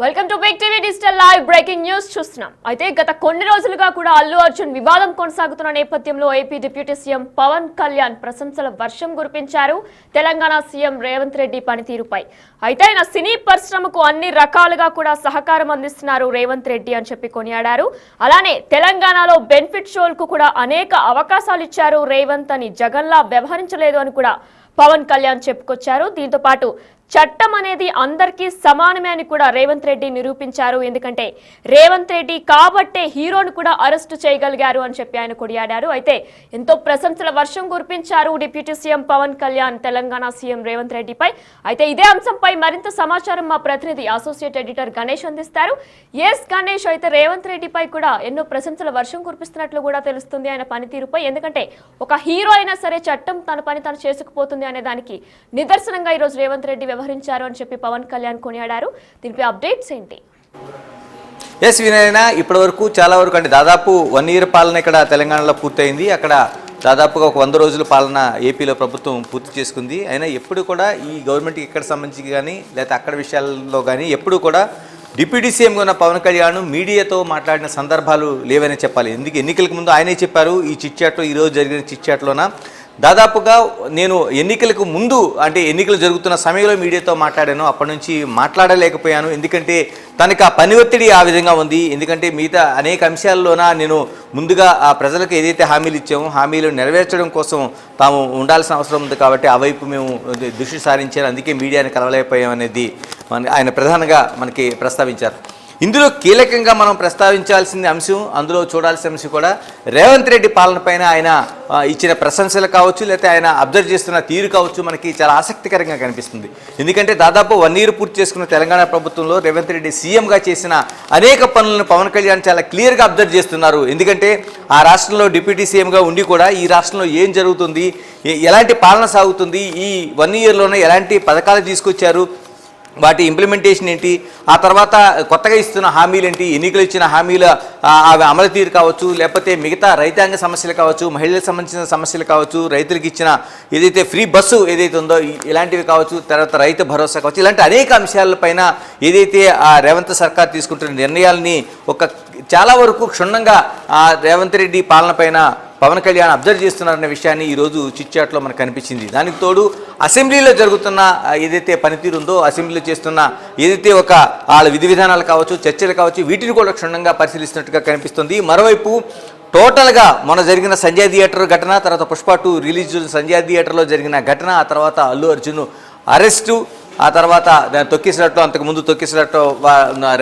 Welcome to big TV digital live breaking news చూస్తున్నాం. అయితే గత కొన్ని రోజులుగా కూడా అల్లు అర్జున్ వివాదం కొనసాగుతున్న నేపథ్యంలో AP deputy CM Pawan Kalyan ప్రశంసల వర్షం కురిపించారు తెలంగాణ సీఎం రేవంత్ రెడ్డి పనితీరుపై. అయితే ఆయన సినీ పరిశ్రమకు అన్ని రకాలుగా కూడా సహకారం అందిస్తున్నారు రేవంత్ రెడ్డి అని చెప్పి కొనియాడారు. అలానే తెలంగాణలో బెనిఫిట్ షోలకు కూడా అనేక అవకాశాలు ఇచ్చారు రేవంత్ అని జగన్లా వ్యవహరించలేదు అని కూడా పవన్ కళ్యాణ్ చెప్పుకొచ్చారు. దీంతో పాటు చట్టం అనేది అందరికీ సమానమే అని కూడా రేవంత్ రెడ్డి నిరూపించారు. ఎందుకంటే రేవంత్ రెడ్డి కాబట్టే హీరోను కూడా అరెస్టు చేయగలిగారు అని చెప్పి ఆయన కొనియాడారు. అయితే ఎంతో ప్రశంసల వర్షం కురిపించారు deputy CM Pawan Kalyan Telangana CM Revanth రెడ్డిపై. అయితే ఇదే అంశంపై మరింత సమాచారం మా ప్రతినిధి అసోసియేట్ ఎడిటర్ గణేష్ అందిస్తారు. ఎస్ గణేష్, అయితే రేవంత్ రెడ్డిపై కూడా ఎన్నో ప్రశంసల వర్షం కురిపిస్తున్నట్లు కూడా తెలుస్తుంది ఆయన పనితీరుపై. ఎందుకంటే ఒక హీరో అయినా సరే చట్టం తన పని తను చేసుకుపోతుంది అనే దానికి నిదర్శనంగా ఈరోజు రేవంత్ రెడ్డి వ్యవహరించారు అని చెప్పి పవన్ కళ్యాణ్ కొనియాడారు. దీనిపై అప్డేట్స్ ఏంటి? ఎస్ వినయన, ఇప్పటి వరకు చాలా వరకు అంటే దాదాపు 1 ఇయర్ పాలన ఇక్కడ తెలంగాణలో పూర్తయింది. అక్కడ దాదాపుగా ఒక 100 రోజుల పాలన ఏపీలో ప్రభుత్వం పూర్తి చేసుకుంది. అయినా ఎప్పుడు కూడా ఈ గవర్నమెంట్కి ఇక్కడ సంబంధించి కానీ లేకపోతే అక్కడ విషయాల్లో కానీ ఎప్పుడు కూడా డిప్యూటీ సీఎంగా ఉన్న పవన్ కళ్యాణ్ మీడియాతో మాట్లాడిన సందర్భాలు లేవని చెప్పాలి. ఎందుకు ఎన్నికలకు ముందు ఆయనే చెప్పారు. ఈ చిట్ చాట్లో ఈరోజు జరిగిన చిట్ చాట్లోన దాదాపుగా నేను ఎన్నికలకు ముందు అంటే ఎన్నికలు జరుగుతున్న సమయంలో మీడియాతో మాట్లాడాను, అప్పటి నుంచి మాట్లాడలేకపోయాను. ఎందుకంటే తనకు ఆ పని ఒత్తిడి ఆ విధంగా ఉంది. ఎందుకంటే మిగతా అనేక అంశాల్లోన నేను ముందుగా ఆ ప్రజలకు ఏదైతే హామీలు ఇచ్చామో హామీలు నెరవేర్చడం కోసం తాము ఉండాల్సిన అవసరం ఉంది కాబట్టి ఆ వైపు మేము దృష్టి సారించారు. అందుకే మీడియాని కలవలేకపోయాం అనేది ఆయన ప్రధానంగా మనకి ప్రస్తావించారు. ఇందులో కీలకంగా మనం ప్రస్తావించాల్సిన అంశం, అందులో చూడాల్సిన అంశం కూడా రేవంత్ రెడ్డి పాలన పైన ఆయన ఇచ్చిన ప్రశంసలు కావచ్చు, లేకపోతే ఆయన అబ్జర్వ్ చేస్తున్న తీరు కావచ్చు, మనకి చాలా ఆసక్తికరంగా కనిపిస్తుంది. ఎందుకంటే దాదాపు 1 ఇయర్ పూర్తి చేసుకున్న తెలంగాణ ప్రభుత్వంలో రేవంత్ రెడ్డి సీఎంగా చేసిన అనేక పనులను పవన్ కళ్యాణ్ చాలా క్లియర్గా అబ్జర్వ్ చేస్తున్నారు. ఎందుకంటే ఆ రాష్ట్రంలో డిప్యూటీ సీఎంగా ఉండి కూడా ఈ రాష్ట్రంలో ఏం జరుగుతుంది, ఎలాంటి పాలన సాగుతుంది, ఈ 1 ఇయర్లోనే ఎలాంటి పథకాలు తీసుకొచ్చారు, వాటి ఇంప్లిమెంటేషన్ ఏంటి, ఆ తర్వాత కొత్తగా ఇస్తున్న హామీలు ఏంటి, ఎన్నికలు ఇచ్చిన హామీల అమలు తీరు కావచ్చు, లేకపోతే మిగతా రైతాంగ సమస్యలు కావచ్చు, మహిళలకు సంబంధించిన సమస్యలు కావచ్చు, రైతులకు ఇచ్చిన ఏదైతే ఫ్రీ బస్సు ఏదైతే ఉందో ఇలాంటివి కావచ్చు, తర్వాత రైతు భరోసా కావచ్చు, ఇలాంటి అనేక అంశాలపైన ఏదైతే ఆ రేవంత్ సర్కార్ తీసుకుంటున్న నిర్ణయాలని చాలా వరకు క్షుణ్ణంగా రేవంత్ రెడ్డి పాలన పైన పవన్ కళ్యాణ్ అబ్జర్వ్ చేస్తున్నారనే విషయాన్ని ఈరోజు చిట్ చాట్లో మనకు కనిపించింది. దానికి తోడు అసెంబ్లీలో జరుగుతున్న ఏదైతే పనితీరు ఉందో, అసెంబ్లీలో చేస్తున్న ఏదైతే ఒక వాళ్ళ విధి విధానాలు కావచ్చు, చర్చలు కావచ్చు, వీటిని కూడా క్షుణ్ణంగా పరిశీలిస్తున్నట్టుగా కనిపిస్తుంది. మరోవైపు టోటల్గా మొన్న జరిగిన సంజయ్ థియేటర్ ఘటన, తర్వాత పుష్ప 2 రిలీజ్ సంజయ్ థియేటర్లో జరిగిన ఘటన, ఆ తర్వాత అల్లు అర్జున్ అరెస్టు, ఆ తర్వాత తొక్కిసలాట్లో అంతకుముందు తొక్కిసలాట్లో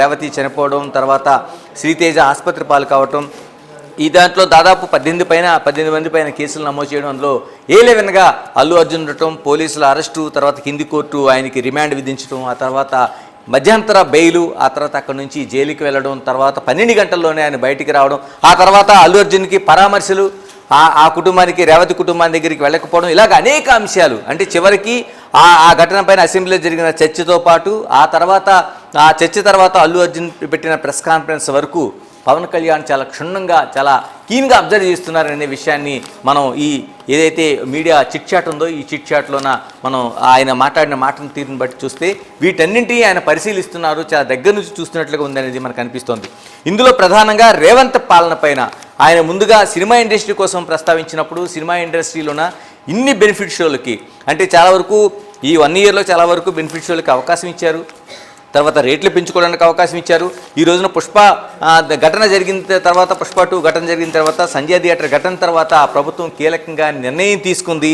రేవతి చనిపోవడం, తర్వాత శ్రీతేజ ఆసుపత్రి పాలు కావటం, ఈ దాంట్లో దాదాపు 18 మంది పైన కేసులు నమోదు చేయడం, అందులో A11గా అల్లు అర్జున్ ఉండటం, పోలీసుల అరెస్టు, తర్వాత కింది కోర్టు ఆయనకి రిమాండ్ విధించడం, ఆ తర్వాత మధ్యంతర బెయిలు, ఆ తర్వాత అక్కడి నుంచి జైలుకి వెళ్ళడం, తర్వాత 12 గంటల్లోనే ఆయన బయటికి రావడం, ఆ తర్వాత అల్లు అర్జున్కి పరామర్శలు, ఆ కుటుంబానికి రేవతి కుటుంబాన్ని దగ్గరికి వెళ్ళకపోవడం, ఇలాగ అనేక అంశాలు. అంటే చివరికి ఆ ఘటన పైన అసెంబ్లీలో జరిగిన చర్చతో పాటు ఆ తర్వాత ఆ చర్చ తర్వాత అల్లు అర్జున్ పెట్టిన ప్రెస్ కాన్ఫరెన్స్ వరకు పవన్ కళ్యాణ్ చాలా క్షుణ్ణంగా చాలా కీన్గా అబ్జర్వ్ చేస్తున్నారనే విషయాన్ని మనం ఈ ఏదైతే మీడియా చిట్ చాట్ ఉందో ఈ చిట్ చాట్లోన మనం ఆయన మాట్లాడిన మాటను తీరుని బట్టి చూస్తే వీటన్నింటినీ ఆయన పరిశీలిస్తున్నారు, చాలా దగ్గర నుంచి చూస్తున్నట్లుగా ఉందనేది మనకు అనిపిస్తోంది. ఇందులో ప్రధానంగా రేవంత్ పాలన పైన ఆయన ముందుగా సినిమా ఇండస్ట్రీ కోసం ప్రస్తావించినప్పుడు సినిమా ఇండస్ట్రీలోన ఇన్ని బెనిఫిట్ షోలకి అంటే చాలా వరకు ఈ 1 ఇయర్లో చాలా వరకు బెనిఫిట్ షోలకి అవకాశం ఇచ్చారు, తర్వాత రేట్లు పెంచుకోవడానికి అవకాశం ఇచ్చారు. ఈ రోజున పుష్ప ఘటన జరిగిన తర్వాత, పుష్ప 2 ఘటన జరిగిన తర్వాత, సంజయ్ థియేటర్ ఘటన తర్వాత ప్రభుత్వం కీలకంగా నిర్ణయం తీసుకుంది.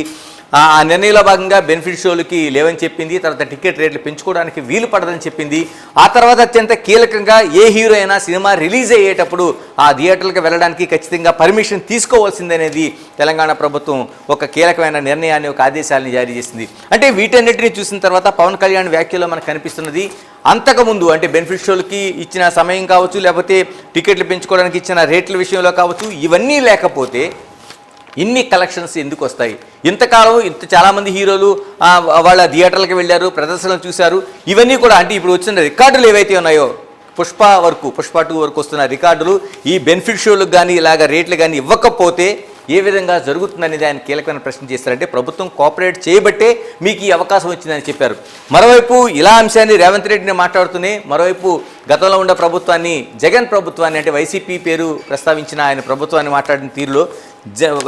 ఆ నిర్ణయంలో భాగంగా బెనిఫిట్ షోలకి లేవని చెప్పింది, తర్వాత టికెట్ రేట్లు పెంచుకోవడానికి వీలు పడదని చెప్పింది. ఆ తర్వాత అత్యంత కీలకంగా ఏ హీరో అయినా సినిమా రిలీజ్ అయ్యేటప్పుడు ఆ థియేటర్లకు వెళ్ళడానికి ఖచ్చితంగా పర్మిషన్ తీసుకోవాల్సిందనేది తెలంగాణ ప్రభుత్వం ఒక కీలకమైన నిర్ణయాన్ని, ఒక ఆదేశాలని జారీ చేసింది. అంటే వీటన్నిటిని చూసిన తర్వాత పవన్ కళ్యాణ్ వ్యాఖ్యలో మనకు కనిపిస్తున్నది అంతకుముందు అంటే బెనిఫిట్ షోలకి ఇచ్చిన సమయం కావచ్చు, లేకపోతే టికెట్లు పెంచుకోవడానికి ఇచ్చిన రేట్ల విషయంలో కావచ్చు, ఇవన్నీ లేకపోతే ఇన్ని కలెక్షన్స్ ఎందుకు వస్తాయి? ఇంతకాలం చాలామంది హీరోలు వాళ్ళ థియేటర్లకు వెళ్ళారు, ప్రదర్శనలు చూశారు. ఇవన్నీ కూడా అంటే ఇప్పుడు వచ్చిన రికార్డులు ఏవైతే ఉన్నాయో పుష్ప 2 వరకు వస్తున్న రికార్డులు ఈ బెనిఫిట్ షోలకు కానీ ఇలాగ రేట్లు కానీ ఇవ్వకపోతే ఏ విధంగా జరుగుతుందనేది ఆయన కీలకమైన ప్రశ్న చేశారంటే ప్రభుత్వం కోఆపరేట్ చేయబట్టే మీకు ఈ అవకాశం వచ్చిందని చెప్పారు. మరోవైపు ఇలా అంశాన్ని రేవంత్ రెడ్డిని మాట్లాడుతూనే మరోవైపు గతంలో ఉన్న ప్రభుత్వాన్ని జగన్ ప్రభుత్వాన్ని అంటే వైసీపీ పేరు ప్రస్తావించిన ఆయన ప్రభుత్వాన్ని మాట్లాడిన తీరులో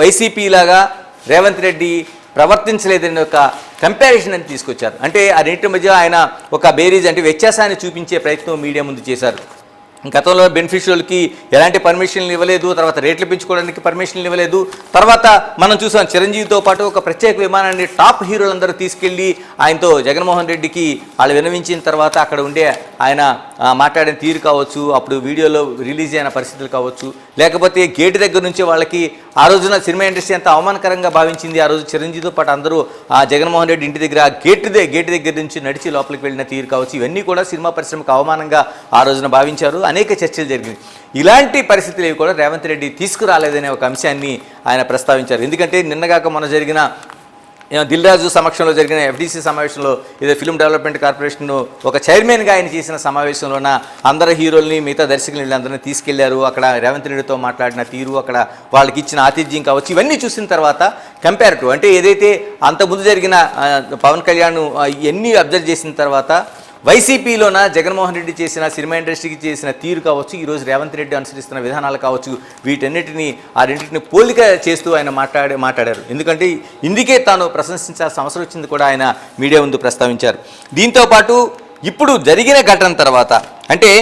వైసీపీ లాగా రేవంత్ రెడ్డి ప్రవర్తించలేదని ఒక కంపారిజన్ అని తీసుకొచ్చారు. అంటే ఆ రెండింటి మధ్య ఆయన ఒక బేరీజ్ అంటే వ్యత్యాసాన్ని చూపించే ప్రయత్నం మీడియా ముందు చేశారు. గతంలో బెనిఫిషియర్లకి ఎలాంటి పర్మిషన్లు ఇవ్వలేదు, తర్వాత రేట్లు పెంచుకోవడానికి పర్మిషన్లు ఇవ్వలేదు. తర్వాత మనం చూసాం చిరంజీవితో పాటు ఒక ప్రత్యేక విమానాన్ని టాప్ హీరోలందరూ తీసుకెళ్ళి ఆయనతో జగన్మోహన్ రెడ్డికి వాళ్ళు విన్నవించిన తర్వాత అక్కడ ఉండే ఆయన మాట్లాడిన తీరు కావచ్చు, అప్పుడు వీడియోలో రిలీజ్ అయిన పరిస్థితులు కావచ్చు, లేకపోతే గేటు దగ్గర నుంచి వాళ్ళకి ఆ రోజున సినిమా ఇండస్ట్రీ ఎంత అవమానకరంగా భావించింది. ఆ రోజు చిరంజీవితో పాటు అందరూ ఆ జగన్మోహన్ రెడ్డి ఇంటి దగ్గర గేటు దగ్గర నుంచి నడిచి లోపలికి వెళ్ళిన తీరు కావచ్చు, ఇవన్నీ కూడా సినిమా పరిశ్రమకు అవమానంగా ఆ రోజున భావించారు. అనేక చర్చలు జరిగినాయి. ఇలాంటి పరిస్థితులు కూడా రేవంత్ రెడ్డి తీసుకురాలేదనే ఒక అంశాన్ని ఆయన ప్రస్తావించారు. ఎందుకంటే నిన్నగాక మొన్న జరిగిన దిల్ రాజు సమక్షంలో జరిగిన ఎఫ్డీసీ సమావేశంలో ఏదో ఫిల్మ్ డెవలప్మెంట్ కార్పొరేషన్ ఒక చైర్మన్గా ఆయన చేసిన సమావేశంలోన అందరు హీరోల్ని మిగతా దర్శకులు వీళ్ళందరినీ తీసుకెళ్లారు. అక్కడ రేవంత్ రెడ్డితో మాట్లాడిన తీరు, అక్కడ వాళ్ళకి ఇచ్చిన ఆతిథ్యం కావచ్చు, ఇవన్నీ చూసిన తర్వాత కంపారిటివ్ అంటే ఏదైతే అంతకుముందు జరిగిన పవన్ కళ్యాణ్ ఇవన్నీ అబ్జర్వ్ చేసిన తర్వాత వైసీపీలోన జగన్మోహన్ రెడ్డి చేసిన సినిమా ఇండస్ట్రీకి చేసిన తీరు కావచ్చు, ఈరోజు రేవంత్ రెడ్డి అనుసరిస్తున్న విధానాలు కావచ్చు, వీటన్నిటిని ఆ రెండింటిని పోలిక చేస్తూ ఆయన మాట్లాడారు. ఎందుకంటే ఇందుకే తాను ప్రశంసించాల్సిన అవసరం వచ్చింది కూడా ఆయన మీడియా ముందు ప్రస్తావించారు. దీంతోపాటు ఇప్పుడు జరిగిన ఘటన తర్వాత అంటే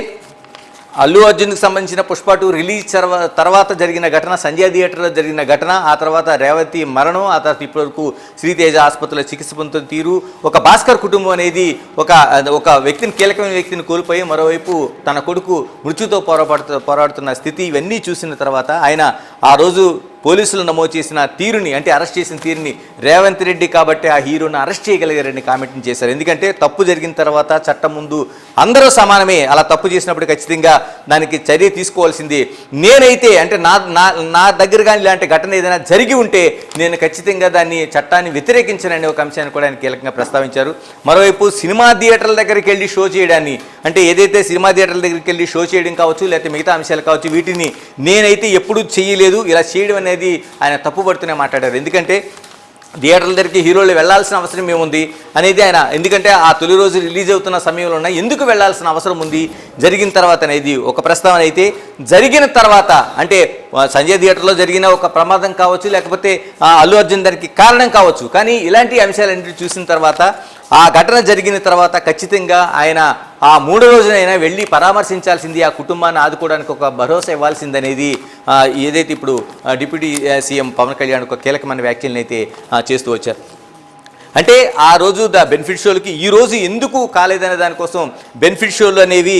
అల్లు అర్జున్కి సంబంధించిన పుష్ప 2 రిలీజ్ తర్వాత జరిగిన ఘటన, సంజయ్ థియేటర్లో జరిగిన ఘటన, ఆ తర్వాత రేవతి మరణం, ఆ తర్వాత ఇప్పటివరకు శ్రీతేజ ఆసుపత్రిలో చికిత్స పొందుతున్న తీరు, ఒక భాస్కర్ కుటుంబం అనేది ఒక వ్యక్తిని కీలకమైన వ్యక్తిని కోల్పోయి మరోవైపు తన కొడుకు మృత్యుతో పోరాడుతున్న స్థితి, ఇవన్నీ చూసిన తర్వాత ఆయన ఆ రోజు పోలీసులు నమోదు చేసిన తీరుని అంటే అరెస్ట్ చేసిన తీరుని రేవంత్ రెడ్డి కాబట్టి ఆ హీరోని అరెస్ట్ చేయగలిగారని కామెంట్ చేశారు. ఎందుకంటే తప్పు జరిగిన తర్వాత చట్టం ముందు అందరూ సమానమే, అలా తప్పు చేసినప్పుడు ఖచ్చితంగా దానికి చర్య తీసుకోవాల్సింది. నేనైతే అంటే నా దగ్గర కానీ ఇలాంటి ఘటన ఏదైనా జరిగి ఉంటే నేను ఖచ్చితంగా దాన్ని చట్టాన్ని వ్యతిరేకించనని ఒక అంశాన్ని కూడా ఆయన కీలకంగా ప్రస్తావించారు. మరోవైపు సినిమా థియేటర్ల దగ్గరికి వెళ్ళి షో చేయడాన్ని అంటే ఏదైతే సినిమా థియేటర్ల దగ్గరికి వెళ్ళి షో చేయడం కావచ్చు, లేకపోతే మిగతా అంశాలు కావచ్చు, వీటిని నేనైతే ఎప్పుడూ చేయలేదు, ఇలా చేయడం అనేది ఆయన తప్పుపడుతూనే మాట్లాడారు. ఎందుకంటే థియేటర్ల దగ్గరికి హీరోలు వెళ్లాల్సిన అవసరం ఏముంది అనేది ఆయన, ఎందుకంటే ఆ తొలి రోజు రిలీజ్ అవుతున్న సమయంలో ఎందుకు వెళ్లాల్సిన అవసరం ఉంది జరిగిన తర్వాత అనేది ఒక ప్రస్తావన అయితే, జరిగిన తర్వాత అంటే సంజయ్ థియేటర్లో జరిగిన ఒక ప్రమాదం కావచ్చు, లేకపోతే అల్లు అర్జున్ దానికి కారణం కావచ్చు, కానీ ఇలాంటి అంశాలన్నింటినీ చూసిన తర్వాత ఆ ఘటన జరిగిన తర్వాత ఖచ్చితంగా ఆయన ఆ 3వ రోజునైనా వెళ్ళి పరామర్శించాల్సింది, ఆ కుటుంబాన్ని ఆదుకోవడానికి ఒక భరోసా ఇవ్వాల్సిందనేది ఏదైతే ఇప్పుడు డిప్యూటీ సీఎం పవన్ కళ్యాణ్ ఒక కీలకమైన వ్యాఖ్యలను అయితే చేస్తూ వచ్చారు. అంటే ఆ రోజు బెనిఫిట్ షోలకి ఈ రోజు ఎందుకు కాలేదనే దానికోసం బెనిఫిట్ షోలు అనేవి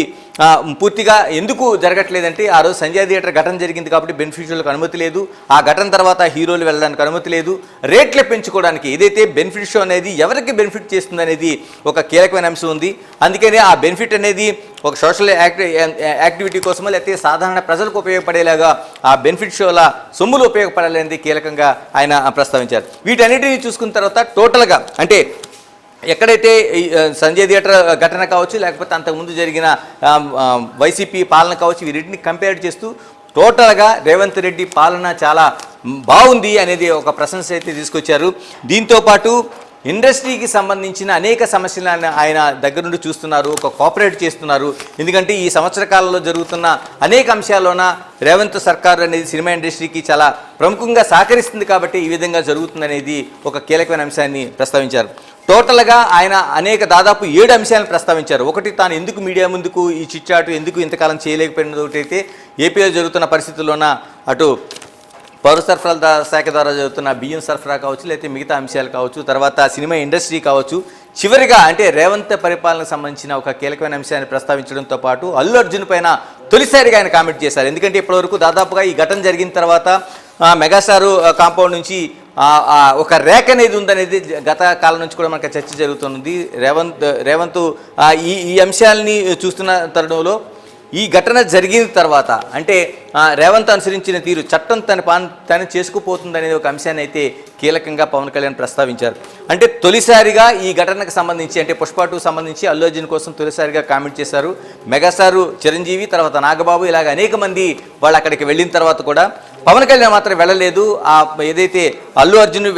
పూర్తిగా ఎందుకు జరగట్లేదంటే ఆ రోజు సంజయ్ థియేటర్ ఘటన జరిగింది కాబట్టి బెనిఫిట్ షోలకు అనుమతి లేదు, ఆ ఘటన తర్వాత హీరోలు వెళ్ళడానికి అనుమతి లేదు, రేట్లు పెంచుకోవడానికి ఏదైతే బెనిఫిట్ షో అనేది ఎవరికి బెనిఫిట్ చేస్తుంది అనేది ఒక కీలకమైన అంశం ఉంది. అందుకనే ఆ బెనిఫిట్ అనేది ఒక సోషల్ యాక్టివిటీ కోసమో లేకపోతే సాధారణ ప్రజలకు ఉపయోగపడేలాగా ఆ బెనిఫిట్ షోల సొమ్ములు ఉపయోగపడాలనేది కీలకంగా ఆయన ప్రస్తావించారు. వీటన్నిటిని చూసుకున్న తర్వాత టోటల్గా అంటే ఎక్కడైతే సంజయ్ థియేటర్ ఘటన కావచ్చు, లేకపోతే అంతకుముందు జరిగిన వైసీపీ పాలన కావచ్చు, వీటిని కంపేర్ చేస్తూ టోటల్గా రేవంత్ రెడ్డి పాలన చాలా బాగుంది అనేది ఒక ప్రశంస అయితే తీసుకొచ్చారు. దీంతోపాటు ఇండస్ట్రీకి సంబంధించిన అనేక సమస్యలను ఆయన దగ్గర నుండి చూస్తున్నారు, ఒక కోఆపరేట్ చేస్తున్నారు. ఎందుకంటే ఈ సంవత్సర కాలంలో జరుగుతున్న అనేక అంశాల్లోన రేవంత్ సర్కార్ అనేది సినిమా ఇండస్ట్రీకి చాలా ప్రముఖంగా సహకరిస్తుంది కాబట్టి ఈ విధంగా జరుగుతుందనేది ఒక కీలకమైన అంశాన్ని ప్రస్తావించారు. టోటల్గా ఆయన దాదాపు 7 అంశాలను ప్రస్తావించారు. ఒకటి, తాను ఎందుకు మీడియా ముందుకు ఈ చిట్చాటు ఎందుకు ఇంతకాలం చేయలేకపోయినది ఒకటైతే, ఏపీలో జరుగుతున్న పరిస్థితుల్లోన అటు పౌర సరఫరాల శాఖ ద్వారా జరుగుతున్న బియ్యం సరఫరా కావచ్చు, లేకపోతే మిగతా అంశాలు కావచ్చు, తర్వాత సినిమా ఇండస్ట్రీ కావచ్చు, చివరిగా అంటే రేవంత్ పరిపాలనకు సంబంధించిన ఒక కీలకమైన అంశాన్ని ప్రస్తావించడంతో పాటు అల్లు అర్జున్ పైన తొలిసారిగా ఆయన కామెంట్ చేశారు. ఎందుకంటే ఇప్పటివరకు దాదాపుగా ఈ ఘటన జరిగిన తర్వాత మెగాస్టార్ కాంపౌండ్ నుంచి ఒక రేఖ అనేది ఉందనేది గత కాలం నుంచి కూడా మనకు చర్చ జరుగుతుంది. రేవంత్ ఈ అంశాలని చూస్తున్న తరుణంలో ఈ ఘటన జరిగిన తర్వాత అంటే రేవంత్ అనుసరించిన తీరు చట్టం తను చేసుకుపోతుంది అనేది ఒక అంశాన్ని అయితే కీలకంగా పవన్ కళ్యాణ్ ప్రస్తావించారు. అంటే తొలిసారిగా ఈ ఘటనకు సంబంధించి అంటే పుష్ప 2 సంబంధించి అల్లు అర్జున్ కోసం తొలిసారిగా కామెంట్ చేశారు. మెగాస్టార్ చిరంజీవి, తర్వాత నాగబాబు, ఇలాగ అనేక మంది వాళ్ళు అక్కడికి వెళ్ళిన తర్వాత కూడా పవన్ కళ్యాణ్ మాత్రం వెళ్ళలేదు. ఏదైతే అల్లు అర్జున్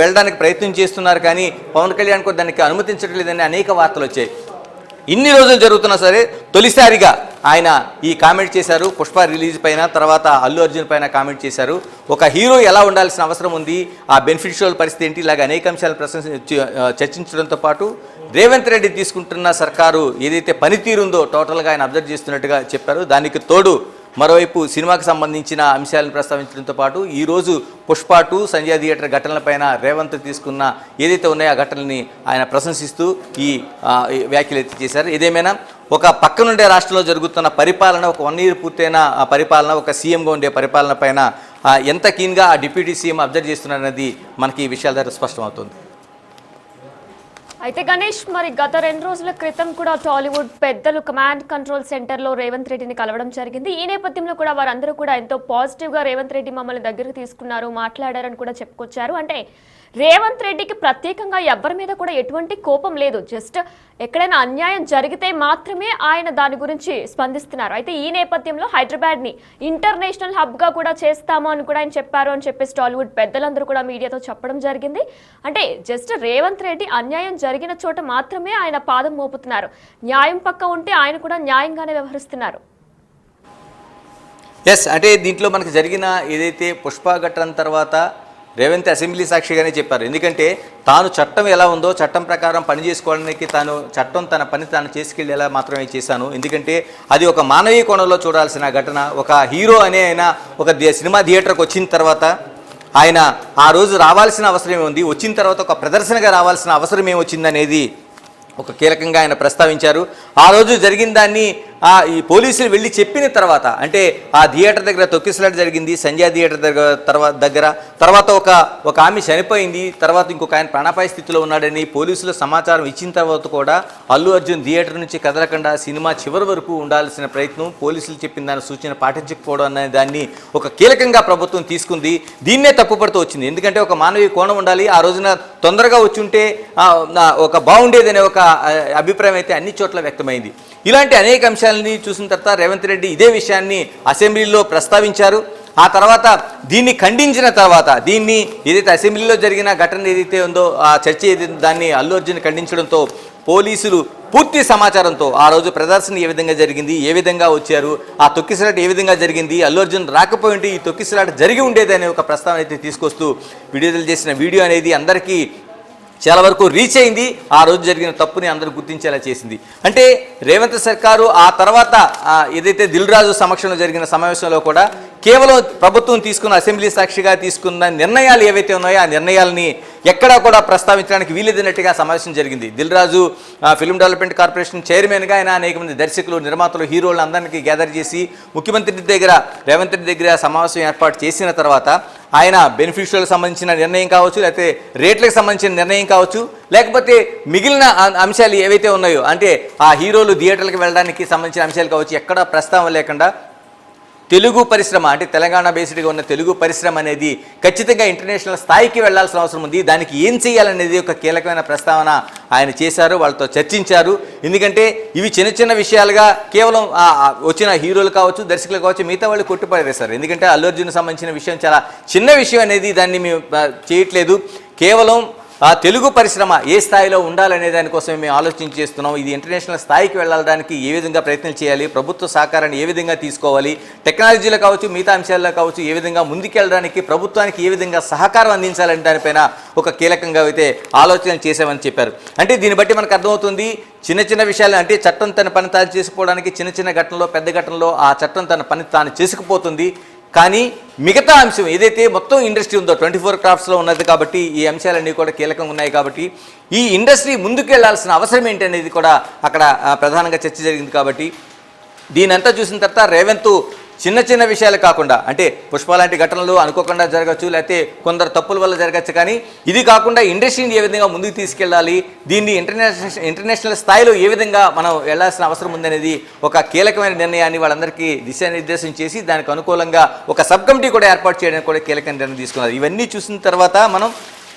వెళ్ళడానికి ప్రయత్నం చేస్తున్నారు, కానీ పవన్ కళ్యాణ్ కూడా దానికి అనుమతించట్లేదని అనేక వార్తలు వచ్చాయి. ఇన్ని రోజులు జరుగుతున్నా సరే తొలిసారిగా ఆయన ఈ కామెంట్ చేశారు. పుష్ప రిలీజ్ పైన, తర్వాత అల్లు అర్జున్ పైన కామెంట్ చేశారు. ఒక హీరో ఎలా ఉండాల్సిన అవసరం ఉంది, ఆ బెనిఫిషియల్ పరిస్థితి ఏంటి, ఇలాగ అనేక అంశాలను చర్చించడంతో పాటు రేవంత్ రెడ్డి తీసుకుంటున్న సర్కారు ఏదైతే పనితీరు ఉందో టోటల్గా ఆయన అబ్జర్వ్ చేస్తున్నట్టుగా చెప్పారు. దానికి తోడు మరోవైపు సినిమాకి సంబంధించిన అంశాలను ప్రస్తావించడంతో పాటు ఈరోజు పుష్ప 2 సంజయ్ థియేటర్ ఘటనలపైన రేవంత్ తీసుకున్న ఏదైతే ఉన్నాయో ఆ ఘటనల్ని ఆయన ప్రశంసిస్తూ ఈ వ్యాఖ్యలు ఎత్తి చేశారు. ఏదేమైనా ఒక పక్కనుండే రాష్ట్రంలో జరుగుతున్న పరిపాలన, ఒక 1 year పూర్తయిన పరిపాలన, ఒక సీఎంగా ఉండే పరిపాలన పైన ఎంత కీన్గా ఆ డిప్యూటీ సీఎం అబ్జర్వ్ చేస్తున్నారన్నది మనకి ఈ విషయాల ద్వారా స్పష్టమవుతుంది. అయితే గణేష్, మరి గత 2 రోజుల క్రితం కూడా టాలీవుడ్ పెద్దలు కమాండ్ కంట్రోల్ సెంటర్లో రేవంత్ రెడ్డిని కలవడం జరిగింది. ఈ నేపథ్యంలో కూడా వారందరూ కూడా ఎంతో పాజిటివ్గా రేవంత్ రెడ్డి మమ్మల్ని దగ్గరకు తీసుకున్నారు, మాట్లాడారని కూడా చెప్పుకొచ్చారు. అంటే రేవంత్ రెడ్డికి ప్రత్యేకంగా ఎవరి మీద కూడా ఎటువంటి కోపం లేదు, జస్ట్ ఎక్కడైనా అన్యాయం జరిగితే మాత్రమే ఆయన దాని గురించి స్పందిస్తున్నారు. అయితే ఈ నేపథ్యంలో హైదరాబాద్ని ఇంటర్నేషనల్ హబ్గా కూడా చేస్తాము అని కూడా ఆయన చెప్పారు అని చెప్పేసి టాలీవుడ్ పెద్దలందరూ కూడా మీడియాతో చెప్పడం జరిగింది. అంటే జస్ట్ రేవంత్ రెడ్డి అన్యాయం జరిగిన చోట మాత్రమే ఆయన పాదం మోపుతున్నారు, న్యాయం పక్క ఉంటే ఆయన కూడా న్యాయంగానే వ్యవహరిస్తున్నారు. ఎస్, అంటే దీంట్లో మనకు జరిగిన ఏదైతే పుష్ప ఘటన తర్వాత రేవంత్ అసెంబ్లీ సాక్షిగానే చెప్పారు. ఎందుకంటే తాను చట్టం ఎలా ఉందో చట్టం ప్రకారం పని చేసుకోవడానికి చట్టం తన పని తాను చేసుకెళ్ళేలా మాత్రమే చేశాను. ఎందుకంటే అది ఒక మానవీయ కోణంలో చూడాల్సిన ఘటన. ఒక హీరో అనే ఆయన ఒక సినిమా థియేటర్కి వచ్చిన తర్వాత ఆయన ఆ రోజు రావాల్సిన అవసరం ఏముంది, వచ్చిన తర్వాత ఒక ప్రదర్శనగా రావాల్సిన అవసరం ఏమొచ్చిందనేది ఒక కీలకంగా ఆయన ప్రస్తావించారు. ఆ రోజు జరిగిన దాన్ని ఈ పోలీసులు వెళ్ళి చెప్పిన తర్వాత, అంటే ఆ థియేటర్ దగ్గర తొక్కిసలాట జరిగింది, సంజయ్ థియేటర్ దగ్గర తర్వాత ఒక ఆమె చనిపోయింది, తర్వాత ఇంకొక ఆయన ప్రాణాపాయ స్థితిలో ఉన్నాడని పోలీసులు సమాచారం ఇచ్చిన తర్వాత కూడా అల్లు అర్జున్ థియేటర్ నుంచి కదలకుండా సినిమా చివరి వరకు ఉండాల్సిన ప్రయత్నం, పోలీసులు చెప్పిన దాని సూచన పాటించకపోవడం అనే దాన్ని ఒక కీలకంగా ప్రభుత్వం తీసుకుంది. దీన్నే తప్పుపడుతూ వచ్చింది. ఎందుకంటే ఒక మానవీయ కోణం ఉండాలి, ఆ రోజున తొందరగా వచ్చి ఉంటే ఒక బాగుండేదనే ఒక అభిప్రాయం అయితే అన్ని చోట్ల వ్యక్తమైంది. ఇలాంటి అనేక అంశాలని చూసిన తర్వాత రేవంత్ రెడ్డి ఇదే విషయాన్ని అసెంబ్లీలో ప్రస్తావించారు. ఆ తర్వాత దీన్ని ఖండించిన తర్వాత దీన్ని ఏదైతే అసెంబ్లీలో జరిగిన ఘటన ఏదైతే ఉందో ఆ చర్చ దాన్ని అల్లు అర్జున్ ఖండించడంతో పోలీసులు పూర్తి సమాచారంతో ఆ రోజు ప్రదర్శన ఏ విధంగా జరిగింది, ఏ విధంగా వచ్చారు, ఆ తొక్కిసలాట ఏ విధంగా జరిగింది, అల్లు అర్జున్ రాకపోయింటే ఈ తొక్కిసలాట జరిగి ఉండేది అనే ఒక ప్రస్తావన అయితే తీసుకొస్తూ విడుదల చేసిన వీడియో అనేది అందరికీ చాలా వరకు రీచ్ అయింది. ఆ రోజు జరిగిన తప్పుని అందరూ గుర్తించేలా చేసింది. అంటే రేవంత్ సర్కారు ఆ తర్వాత ఏదైతే దిల్ రాజు సమక్షంలో జరిగిన సమావేశంలో కూడా కేవలం ప్రభుత్వం తీసుకున్న అసెంబ్లీ సాక్షిగా తీసుకున్న నిర్ణయాలు ఏవైతే ఉన్నాయో ఆ నిర్ణయాలని ఎక్కడా కూడా ప్రస్తావించడానికి వీలేదన్నట్టుగా సమావేశం జరిగింది. Dil Raju film development corporation చైర్మన్గా ఆయన అనేక మంది దర్శకులు, నిర్మాతలు, హీరోలు అందరికీ గ్యాదర్ చేసి ముఖ్యమంత్రి దగ్గర రేవంత్ రెడ్డి దగ్గర సమావేశం ఏర్పాటు చేసిన తర్వాత ఆయన బెనిఫిషియల్కి సంబంధించిన నిర్ణయం కావచ్చు, లేకపోతే రేట్లకు సంబంధించిన నిర్ణయం కావచ్చు, లేకపోతే మిగిలిన అంశాలు ఏవైతే ఉన్నాయో అంటే ఆ హీరోలు థియేటర్లకు వెళ్ళడానికి సంబంధించిన అంశాలు కావచ్చు, ఎక్కడా ప్రస్తావన లేకుండా తెలుగు పరిశ్రమ అంటే తెలంగాణ బేస్డ్గా ఉన్న తెలుగు పరిశ్రమ అనేది ఖచ్చితంగా ఇంటర్నేషనల్ స్థాయికి వెళ్లాల్సిన అవసరం ఉంది, దానికి ఏం చేయాలనేది ఒక కీలకమైన ప్రస్తావన ఆయన చేశారు, వాళ్ళతో చర్చించారు. ఎందుకంటే ఇవి చిన్న చిన్న విషయాలుగా కేవలం వచ్చిన హీరోలు కావచ్చు, దర్శకులు కావచ్చు, మిగతా వాళ్ళు కొట్టుపడేశారు. ఎందుకంటే అల్లు అర్జున్ సంబంధించిన విషయం చాలా చిన్న విషయం అనేది దాన్ని మేము చేయట్లేదు, కేవలం తెలుగు పరిశ్రమ ఏ స్థాయిలో ఉండాలనే దానికోసమే మేము ఆలోచన చేస్తున్నాం. ఇది ఇంటర్నేషనల్ స్థాయికి వెళ్ళడానికి ఏ విధంగా ప్రయత్నం చేయాలి, ప్రభుత్వ సహకారాన్ని ఏ విధంగా తీసుకోవాలి, టెక్నాలజీలో కావచ్చు, మిగతా అంశాల్లో కావచ్చు, ఏ విధంగా ముందుకెళ్ళడానికి ప్రభుత్వానికి ఏ విధంగా సహకారం అందించాలని దానిపైన ఒక కీలకంగా అయితే ఆలోచనలు చేశామని చెప్పారు. అంటే దీన్ని బట్టి మనకు అర్థమవుతుంది చిన్న చిన్న విషయాలు అంటే చట్టం తన పని తాను చేసుకోవడానికి చిన్న చిన్న ఘటనలో పెద్ద ఘటనలో ఆ చట్టం తన పని తాను చేసుకుపోతుంది. కానీ మిగతా అంశం ఏదైతే మొత్తం ఇండస్ట్రీ ఉందో 24 క్రాఫ్ట్స్లో ఉన్నది కాబట్టి ఈ అంశాలన్నీ కూడా కీలకంగా ఉన్నాయి. కాబట్టి ఈ ఇండస్ట్రీ ముందుకెళ్లాల్సిన అవసరం ఏంటనేది కూడా అక్కడ ప్రధానంగా చర్చ జరిగింది. కాబట్టి దీనంతా చూసిన తర్వాత రేవంత్ చిన్న చిన్న విషయాలు కాకుండా అంటే పుష్ప లాంటి ఘటనలు అనుకోకుండా జరగచ్చు, లేకపోతే కొందరు తప్పుల వల్ల జరగచ్చు, కానీ ఇది కాకుండా ఇండస్ట్రీని ఏ విధంగా ముందుకు తీసుకెళ్ళాలి, దీన్ని ఇంటర్నేషనల్ స్థాయిలో ఏ విధంగా మనం వెళ్లాల్సిన అవసరం ఉందనేది ఒక కీలకమైన నిర్ణయాన్ని వాళ్ళందరికీ దిశానిర్దేశం చేసి దానికి అనుకూలంగా ఒక సబ్ కమిటీ కూడా ఏర్పాటు చేయడానికి కూడా కీలక నిర్ణయం తీసుకున్నారు. ఇవన్నీ చూసిన తర్వాత మనం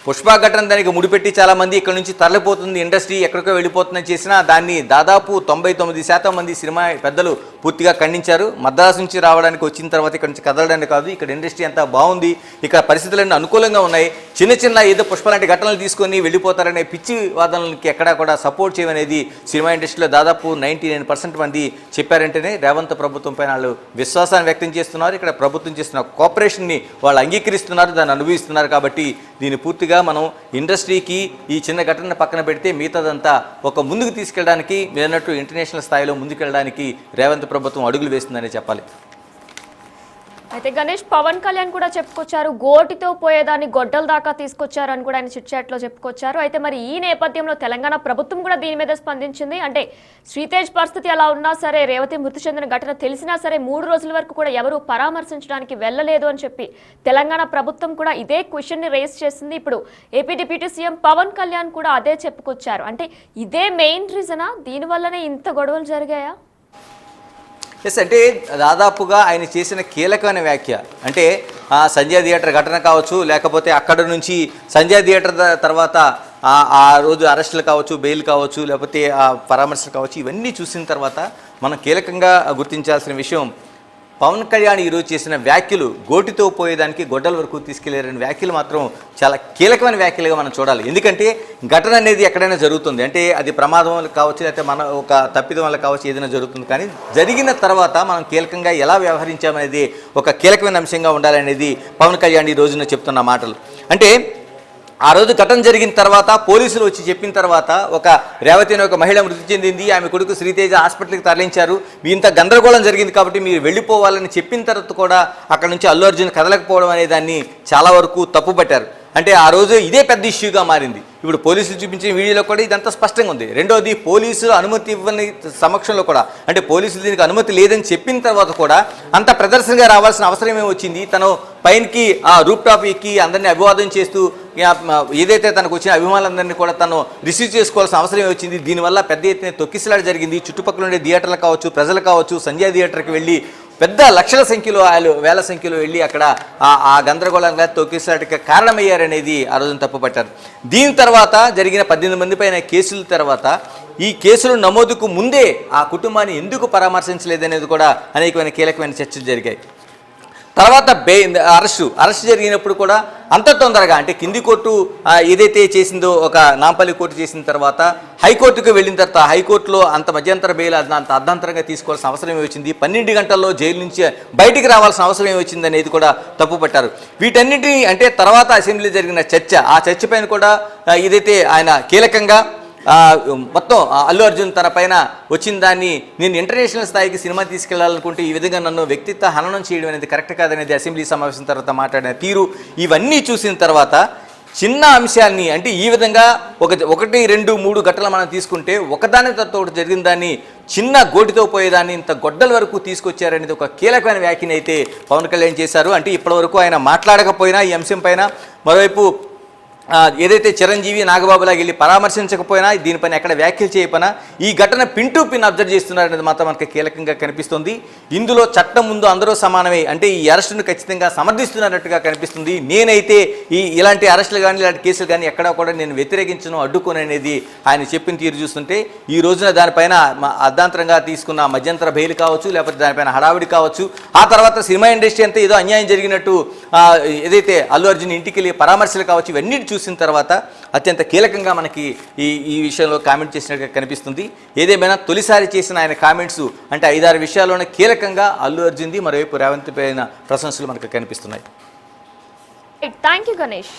పుష్ప ఘటన దానికి ముడిపెట్టి చాలామంది ఇక్కడ నుంచి తరలిపోతుంది, ఇండస్ట్రీ ఎక్కడికో వెళ్ళిపోతుందని చేసినా దాన్ని దాదాపు 99% మంది సినిమా పెద్దలు పూర్తిగా ఖండించారు. మద్రాసు నుంచి రావడానికి వచ్చిన తర్వాత ఇక్కడ నుంచి కదలడానికి కాదు, ఇక్కడ ఇండస్ట్రీ అంతా బాగుంది, ఇక్కడ పరిస్థితులన్నీ అనుకూలంగా ఉన్నాయి, చిన్న చిన్న ఏదో పుష్ప లాంటి ఘటనలు తీసుకొని వెళ్ళిపోతారనే పిచ్చి వాదనలకి ఎక్కడా కూడా సపోర్ట్ చేయమనేది సినిమా ఇండస్ట్రీలో దాదాపు 99% మంది చెప్పారంటేనే రేవంత్ ప్రభుత్వం పైన వాళ్ళు విశ్వాసాన్ని వ్యక్తం చేస్తున్నారు. ఇక్కడ ప్రభుత్వం చేస్తున్న కోఆపరేషన్ని వాళ్ళు అంగీకరిస్తున్నారు, దాన్ని అనుభవిస్తున్నారు. కాబట్టి దీన్ని పూర్తిగా మనం ఇండస్ట్రీకి ఈ చిన్న ఘటన పక్కన పెడితే మిగతాదంతా ఒక ముందుకు తీసుకెళ్ళడానికి మీరు అన్నట్టు ఇంటర్నేషనల్ స్థాయిలో ముందుకెళ్ళడానికి రేవంత్ ప్రభుత్వం అడుగులు వేస్తుందని చెప్పాలి. అయితే గణేష్, పవన్ కళ్యాణ్ కూడా చెప్పుకొచ్చారు, గోటితో పోయేదాన్ని గొడ్డల దాకా తీసుకొచ్చారు అని కూడా ఆయన చిట్చాట్లో చెప్పుకొచ్చారు. అయితే మరి ఈ నేపథ్యంలో తెలంగాణ ప్రభుత్వం కూడా దీని మీద స్పందించింది. అంటే శ్రీతేజ్ పరిస్థితి అలా ఉన్నా సరే, రేవతి మృతి చెందిన ఘటన తెలిసినా సరే 3 రోజుల వరకు కూడా ఎవరు పరామర్శించడానికి వెళ్ళలేదు అని చెప్పి తెలంగాణ ప్రభుత్వం కూడా ఇదే క్వశ్చన్ని రేస్ చేసింది. ఇప్పుడు AP deputy CM Pawan Kalyan కూడా అదే చెప్పుకొచ్చారు. అంటే ఇదే మెయిన్ రీజనా, దీనివల్లనే ఇంత గొడవలు జరిగాయా? ఎస్, అంటే దాదాపుగా ఆయన చేసిన కీలకమైన వ్యాఖ్య అంటే సంజయ్ థియేటర్ ఘటన కావచ్చు, లేకపోతే అక్కడ నుంచి సంజయ్ థియేటర్ తర్వాత ఆ రోజు అరెస్టులు కావచ్చు, బెయిల్ కావచ్చు, లేకపోతే పరామర్శలు కావచ్చు, ఇవన్నీ చూసిన తర్వాత మనం కీలకంగా గుర్తించాల్సిన విషయం పవన్ కళ్యాణ్ ఈరోజు చేసిన వ్యాఖ్యలు గోటితో పోయేదానికి గొడ్డల వరకు తీసుకెళ్లారని వ్యాఖ్యలు మాత్రం చాలా కీలకమైన వ్యాఖ్యలుగా మనం చూడాలి. ఎందుకంటే ఘటన అనేది ఎక్కడైనా జరుగుతుంది, అంటే అది ప్రమాదం వల్ల కావచ్చు, లేకపోతే మన ఒక తప్పిదం వల్ల కావచ్చు, ఏదైనా జరుగుతుంది. కానీ జరిగిన తర్వాత మనం కీలకంగా ఎలా వ్యవహరించామనేది ఒక కీలకమైన అంశంగా ఉండాలనేది పవన్ కళ్యాణ్ ఈ రోజున చెప్తున్న మాటలు. అంటే ఆ రోజు ఘటన జరిగిన తర్వాత పోలీసులు వచ్చి చెప్పిన తర్వాత ఒక రేవతి అనే ఒక మహిళ మృతి చెందింది, ఆమె కొడుకు శ్రీతేజ హాస్పిటల్కి తరలించారు, ఇంత గందరగోళం జరిగింది కాబట్టి మీరు వెళ్ళిపోవాలని చెప్పిన తర్వాత కూడా అక్కడ నుంచి అల్లు అర్జున్ కదలకపోవడం అనే దాన్ని చాలా వరకు తప్పుపట్టారు. అంటే ఆ రోజు ఇదే పెద్ద ఇష్యూగా మారింది. ఇప్పుడు పోలీసులు చూపించిన వీడియోలో కూడా ఇదంతా స్పష్టంగా ఉంది. రెండోది, పోలీసులు అనుమతి ఇవ్వని సమక్షంలో కూడా, అంటే పోలీసులు దీనికి అనుమతి లేదని చెప్పిన తర్వాత కూడా అంత ప్రదర్శనగా రావాల్సిన అవసరం ఏమి వచ్చింది? తను పైనకి ఆ రూప్ టాప్ ఎక్కి అందరినీ అభివాదం చేస్తూ ఏదైతే తనకు వచ్చిన అభిమానులందరినీ కూడా తను రిసీవ్ చేసుకోవాల్సిన అవసరం వచ్చింది. దీనివల్ల పెద్ద ఎత్తున తొక్కిసలాట జరిగింది. చుట్టుపక్కల ఉండే థియేటర్లు కావచ్చు, ప్రజలు కావచ్చు, సంజయ్ థియేటర్కి వెళ్ళి పెద్ద లక్షల సంఖ్యలో వేల సంఖ్యలో వెళ్ళి అక్కడ ఆ గందరగోళంగా తొక్కిసలాటకి కారణమయ్యారనేది ఆ రోజున తప్పుపట్టారు. దీని తర్వాత జరిగిన 18 మంది పైన కేసుల తర్వాత ఈ కేసులు నమోదుకు ముందే ఆ కుటుంబాన్ని ఎందుకు పరామర్శించలేదనేది కూడా అనేకమైన కీలకమైన చర్చలు జరిగాయి. తర్వాత అరెస్ట్ జరిగినప్పుడు కూడా అంత తొందరగా, అంటే కింది కోర్టు ఏదైతే చేసిందో ఒక నాంపల్లి కోర్టు చేసిన తర్వాత హైకోర్టుకు వెళ్ళిన తర్వాత హైకోర్టులో అంత మధ్యంతర బెయిల్ అంత అర్ధాంతరంగా తీసుకోవాల్సిన అవసరం ఏమొచ్చింది, 12 గంటల్లో జైలు నుంచి బయటికి రావాల్సిన అవసరం ఏమొచ్చింది అనేది కూడా తప్పుపట్టారు. వీటన్నిటినీ అంటే తర్వాత అసెంబ్లీ జరిగిన చర్చ, ఆ చర్చ పైన కూడా ఏదైతే ఆయన కీలకంగా మొత్తం అల్లు అర్జున్ తన పైన వచ్చిన దాన్ని నేను ఇంటర్నేషనల్ స్థాయికి సినిమా తీసుకెళ్లాలనుకుంటే ఈ విధంగా నన్ను వ్యక్తిత్వ హననం చేయడం అనేది కరెక్ట్ కాదనేది అసెంబ్లీ సమావేశం తర్వాత మాట్లాడిన తీరు, ఇవన్నీ చూసిన తర్వాత చిన్న అంశాన్ని అంటే ఈ విధంగా 1, 2, 3 ఘటనలు మనం తీసుకుంటే ఒకదాని తర్వాత ఒకటి జరిగిన దాన్ని చిన్న గోటితో పోయేదాన్ని ఇంత గొడ్డల వరకు తీసుకొచ్చారనేది ఒక కీలకమైన వ్యాఖ్యని అయితే పవన్ కళ్యాణ్ చేశారు. అంటే ఇప్పటివరకు ఆయన మాట్లాడకపోయినా ఈ అంశం పైన, మరోవైపు ఏదైతే చిరంజీవి నాగబాబులాగా వెళ్ళి పరామర్శించకపోయినా, దీనిపైన ఎక్కడ వ్యాఖ్యలు చేయకపోయినా ఈ ఘటన పిన్ టు పిన్ అబ్జర్వ్ చేస్తున్నారనేది మాత్రం మనకి కీలకంగా కనిపిస్తుంది. ఇందులో చట్టం ముందు అందరూ సమానమే, అంటే ఈ అరెస్టును ఖచ్చితంగా సమర్థిస్తున్నట్టుగా కనిపిస్తుంది. నేనైతే ఇలాంటి అరెస్టులు కానీ ఇలాంటి కేసులు కానీ ఎక్కడా కూడా నేను వ్యతిరేకించను, అడ్డుకోను అనేది ఆయన చెప్పిన తీరు చూస్తుంటే ఈ రోజున దానిపైన అర్ధాంతరంగా తీసుకున్న మధ్యంతర బెయిల్ కావచ్చు, లేకపోతే దానిపైన హడావిడి కావచ్చు, ఆ తర్వాత సినిమా ఇండస్ట్రీ అంతా ఏదో అన్యాయం జరిగినట్టు ఏదైతే అల్లు అర్జున్ ఇంటికి వెళ్ళి పరామర్శలు కావచ్చు, ఇవన్నీ చూసిన తర్వాత అత్యంత కీలకంగా మనకి ఈ విషయంలో కామెంట్ చేసినట్టుగా కనిపిస్తుంది. ఏదేమైనా తొలిసారి చేసిన ఆయన కామెంట్స్ అంటే 5-6 విషయాల్లోనే కీలకంగా అల్లు అర్జున్ది, మరోవైపు రేవంత్ పైన ప్రశంసలు మనకు కనిపిస్తున్నాయి. Thank you Ganesh.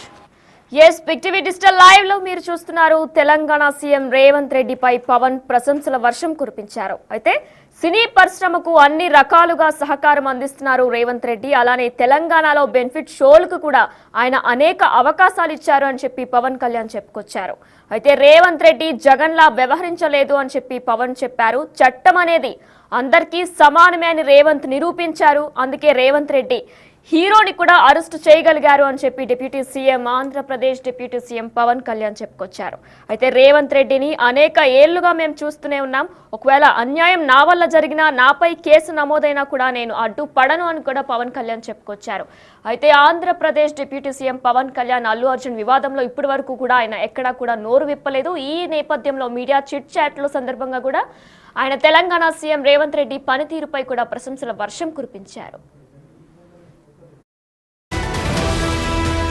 Yes big TV digital live లో మీరు చూస్తున్నారు. తెలంగాణ సీఎం రేవంత్ రెడ్డిపై పవన్ ప్రశంసల వర్షం కురిపించారు. అయితే సినీ పరిశ్రమకు అన్ని రకాలుగా సహకారం అందిస్తున్నారు రేవంత్ రెడ్డి. అలానే తెలంగాణలో బెనిఫిట్ షోలకు కూడా ఆయన అనేక అవకాశాలు ఇచ్చారు అని చెప్పి పవన్ కళ్యాణ్ చెప్పుకొచ్చారు. అయితే రేవంత్ రెడ్డి జగన్ లా వ్యవహరించలేదు అని చెప్పి పవన్ చెప్పారు. చట్టం అనేది అందరికీ సమానమే అని రేవంత్ నిరూపించారు. అందుకే రేవంత్ రెడ్డి హీరోని కూడా అరెస్టు చేయగలిగారు అని చెప్పి deputy CM Andhra Pradesh deputy CM Pawan Kalyan చెప్పుకొచ్చారు. అయితే రేవంత్ రెడ్డిని అనేక ఏళ్లుగా మేము చూస్తూనే ఉన్నాం. ఒకవేళ అన్యాయం నా వల్ల జరిగినా, నాపై కేసు నమోదైనా కూడా నేను అడ్డుపడను అని కూడా పవన్ కళ్యాణ్ చెప్పుకొచ్చారు. అయితే ఆంధ్రప్రదేశ్ డిప్యూటీ సీఎం పవన్ కళ్యాణ్ అల్లు అర్జున్ వివాదంలో ఇప్పటి వరకు కూడా ఆయన ఎక్కడా కూడా నోరు విప్పలేదు. ఈ నేపథ్యంలో మీడియా చిట్ చాట్ల సందర్భంగా కూడా ఆయన తెలంగాణ సీఎం రేవంత్ రెడ్డి పనితీరుపై కూడా ప్రశంసల వర్షం కురిపించారు.